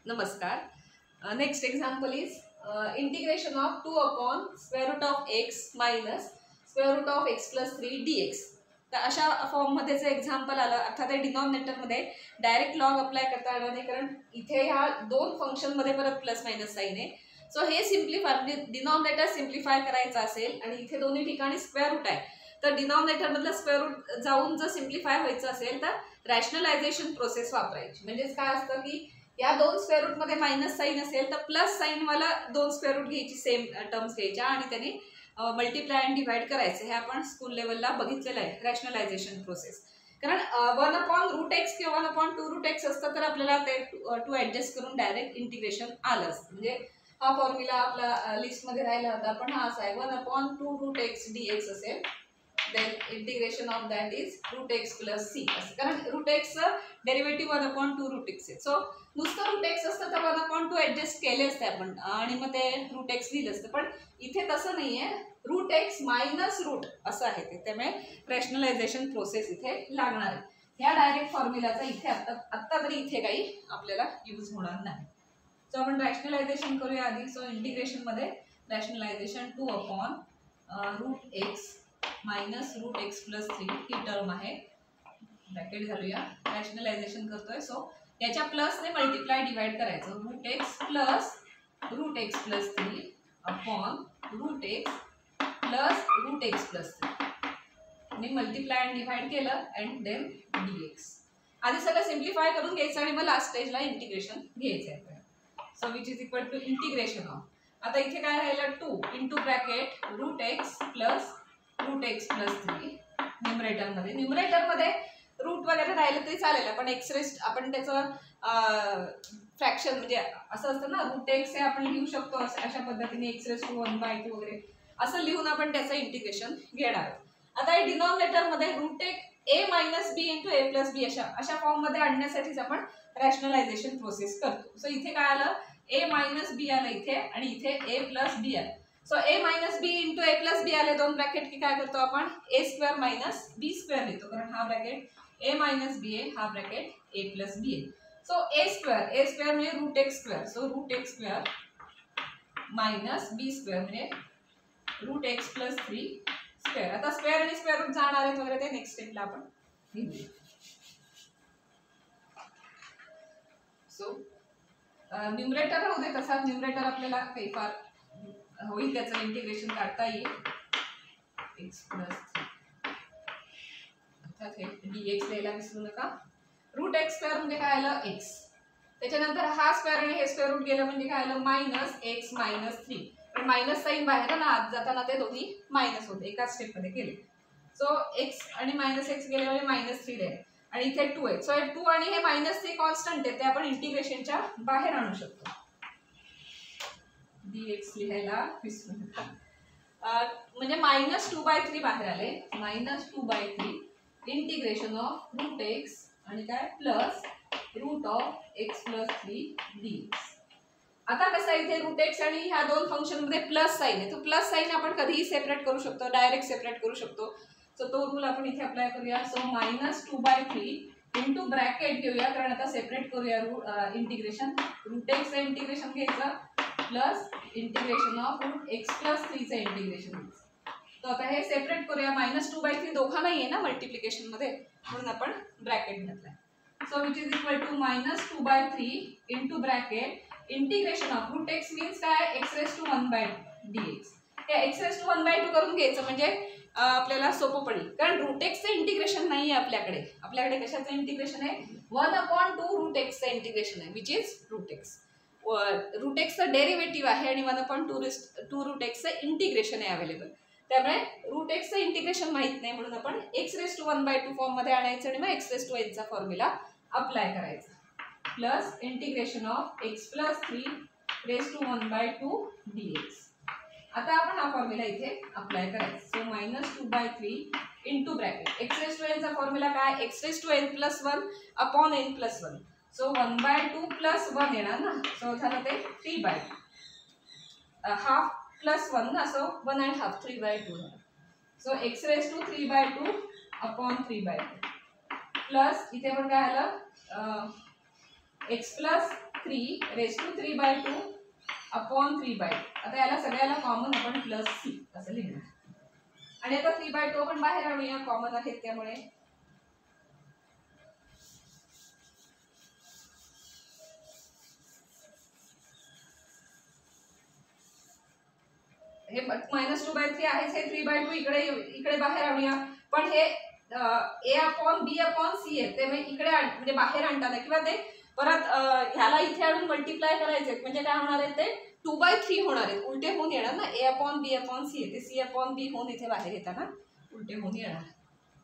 Namaskar. Next example is integration of 2 upon square root of x minus square root of x plus 3 dx. तर अशा form मध्ये जे example आलं अर्थात denominator मध्ये डायरेक्ट लॉग अप्लाय करता येणार नाही, कारण इथे ह्या दोन फंक्शन मध्ये परत प्लस मायनस साइन आहे. सो हे सिम्प्लिफाय डिनॉमिनेटर सिम्प्लिफाय करायचं असेल आणि इथे दोन्ही ठिकाणी स्क्वेअर रूट आहे, तर डिनॉमिनेटर मधलं स्क्वेअर रूट जाऊन जर सिम्प्लिफाय व्हायचं असेल तर रॅशनलायझेशन प्रोसेस वापरायची. म्हणजेच काय असतं की या दोन स्क्वेअर रूट मध्ये मायनस साइन असेल तर प्लस साइन वाला दोन स्क्वेअर रूट घ्यायची, सेम टर्म्स घ्यायच्या आणि त्याने मल्टिप्लाय अँड डिवाइड करायचं. हे आपण स्कूल लेवलला बघितलेलं आहे रॅशनलायझेशन प्रोसेस. कारण 1/√x किंवा 1/2√x असतं तर आपल्याला ते टू ऍडजस्ट करून डायरेक्ट इंटिग्रेशन आलं असतं. म्हणजे हा फॉर्म्युला आपला लिस्टमध्ये राहिला होता, पण हा असा आहे 1/2√x dx असेल. then integration of that is √x plus c. कारण √x डेरिव्हेटिव्ह 1/2√x आहे. सो नुसतं √x असतं तर 1/2 ऍडजस्ट केले असते आपण आणि मग ते √x लिहिलं असतं, पण इथे तसं नाहीये. √x मायनस रूट असं आहे ते, त्यामुळे रॅशनलायझेशन प्रोसेस इथे लागणार आहे. ह्या डायरेक्ट फॉर्म्युलाचा इथे आत्ता तरी इथे काही आपल्याला यूज होणार नाही. सो आपण रॅशनलायझेशन करूया आधी. सो इंटिग्रेशन मध्ये rationalization 2 upon √x minus √x plus 3 ही टर्म आहे, ब्रॅकेट घालूया. रॅशनलायझेशन करतोय, सो याच्या प्लसने मल्टिप्लाय डिवाइड करायचं. √x plus √x plus 3 upon √x plus √x plus 3 आणि मल्टिप्लाय अँड डिवाइड केलं अँड देन dx. आधी सगळं सिम्प्लिफाय करून घ्यायचं आणि मग लास्ट स्टेजला इंटिग्रेशन घ्यायचं आहे. So which is equal to integration of, आता इथे काय राहिलं 2 into bracket √x plus √x plus 3 numerator मध्ये रूट वगैरे राहिलं तरी चालेल, पण एक्स रेस्ट आपण त्याचं फ्रॅक्शन म्हणजे असं असतं ना, √x हे आपण लिहू शकतो अशा पद्धतीने x⁻² वगैरे असं लिहून आपण त्याचं इंटिग्रेशन घेणार. आता डिनॉमिनेटर मध्ये √x a minus B into a plus B अशा फॉर्म मध्ये आणण्यासाठीच आपण रॅशनलायझेशन प्रोसेस करतो. सो इथे काय आलं, a मायनस बी आलं इथे आणि इथे a प्लस बी आलं. So a minus B into a plus B आले दोन ब्रॅकेट की काय करतो आपण a square minus B square लिहितो, कारण हा ब्रॅकेट a मायनस बी आहे, हा ब्रॅकेट a प्लस बी आहे. सो a स्क्वेअर म्हणजे √x square, so √x square minus B square म्हणजे √x प्लस 3 स्क्वेअर. आता स्क्वेअर आणि स्क्वेअर रूट जाणार आहेत वगैरे, ते नेक्स्ट स्टेपला आपण घेऊया. सो न्यूमरेटर राहू दे तसा, न्यूमरेटर आपल्याला काही फार होईल त्याचं इंटिग्रेशन काढता येईल. x प्लस 3 dx द्यायला विसरू नका. √x स्क्वेअर म्हणजे काय आलं x, त्याच्यानंतर हा स्क्वेअर आणि हे स्क्वेअर रूट गेलं म्हणजे काय आलं मायनस x मायनस 3. पण मायनस साइन बाहेर ना आत जाताना ते दोन्ही मायनस होते, एकाच स्टेप मध्ये केले. सो x आणि मायनस x गेले म्हणजे मायनस 3 आहे आणि इथे 2 आहे. सो 2 आणि हे मायनस 3 कॉन्स्टंट आहे, ते आपण इंटिग्रेशनच्या बाहेर आणू शकतो. dx लिहायला विसरू नका. म्हणजे -2/3 बाहेर आले, -2/3 इंटिग्रेशन ऑफ √x आणि काय प्लस √x प्लस 3 dx. आता कसं इथे √x आणि ह्या दोन फंक्शन मध्ये प्लस साइन आहे, तो प्लस साइन आपण कधीही सेपरेट करू शकतो, डायरेक्ट सेपरेट करू शकतो. सो तो रूल आपण इथे अप्लाय करूया. सो -2/3 इंटू ब्रॅकेट घेऊया, कारण आता सेपरेट करूया इंटिग्रेशन. √x चं इंटिग्रेशन घ्यायचं plus integration of √x plus 3 चं इंटिग्रेशन घ्यायचं. तर आता हे सेपरेट करूया. -2/3 दोघा नाही आहे ना मल्टिप्लिकेशन मध्ये, म्हणून आपण ब्रॅकेट घातलाय. So which is equal to -2/3 into bracket integration of √x means काय x⁻² dx. हे x⁻² करून घ्यायचं म्हणजे आपल्याला सोपं पडेल, कारण √x चं इंटिग्रेशन नाही आहे आपल्याकडे. आपल्याकडे कशाचं इंटिग्रेशन आहे 1/2√x चं इंटिग्रेशन आहे, विच इज √x. √x चं डेरिव्हेटिव्ह आहे आणि 1/2√x चं इंटिग्रेशन आहे अवेलेबल. त्यामुळे √x चं इंटिग्रेशन माहित नाही, म्हणून आपण x⁻² फॉर्म मध्ये आणायचं आणि मग x⁻n चा फॉर्म्युला अप्लाय करायचा. Plus integration of x plus 3 dx. आता आपण हा फॉर्म्युला इथे अप्लाय करायचा. सो -2/3 इंटू ब्रॅकेट x⁻n चा फॉर्म्युला काय x⁻n plus 1 upon n plus 1. So 1/2 plus 1 येणार ना, सो झालं ते 3/2 हाफ प्लस 1 ना, so 1.5 3/2. So x⁻³ upon 3/2 plus इथे पण काय आलं x प्लस 3^3 अपॉन 3/2. आता याला सगळ्याला कॉमन आपण प्लस सी असं लिहिणार. आणि आता 3/2 आपण बाहेर आणूया, कॉमन आहेत त्यामुळे. हे -2/3 आहेच, हे 3/2 इकडे बाहेर आणूया. पण हे a upon b upon c आहे, ते इकडे म्हणजे बाहेर आणताना किंवा ते परत ह्याला इथे आणून मल्टिप्लाय करायचे म्हणजे काय होणार आहे, ते 2/3 होणार आहेत, उलटे होऊन येणार ना. a upon b upon c आहे, ते c अपॉन b होऊन इथे बाहेर येताना उलटे होऊन येणार.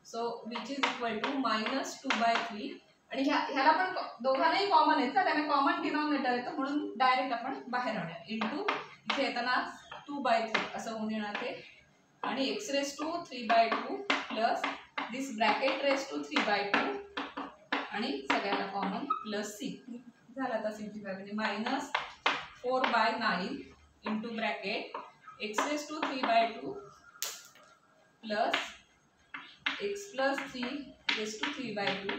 So which is equal to -2/3. आणि ह्याला पण दोघांनाही कॉमन आहेत ना, त्यामुळे कॉमन डिनॉमिनेटर येतं, म्हणून डायरेक्ट आपण बाहेर आणूया. इंटू इथे येताना 2/3 असं होऊन येणार ते. आणि x⁻³ प्लस दिस ब्रॅकेट ⁻³ आणि सगळ्याला कॉमन प्लस सी. झाला आता सिम्प्लिफाय, म्हणजे -4/9 into bracket x⁻³ plus x+3^3/2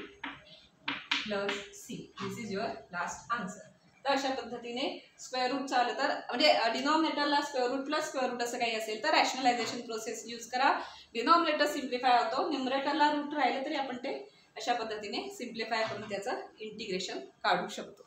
plus C. This is your last answer. तर अशा पद्धतीने स्क्वेअर रूटचं आलं तर, म्हणजे डिनॉमिनेटरला square root plus square root असं काही असेल तर रॅशनलायझेशन प्रोसेस यूज करा. डिनॉमिनेटर सिम्प्लिफाय होतो, न्यूमरेटरला रूट राहिलं तरी आपण ते अशा पद्धतीने सिम्प्लिफाय करून त्याचं इंटिग्रेशन काढू शकतो.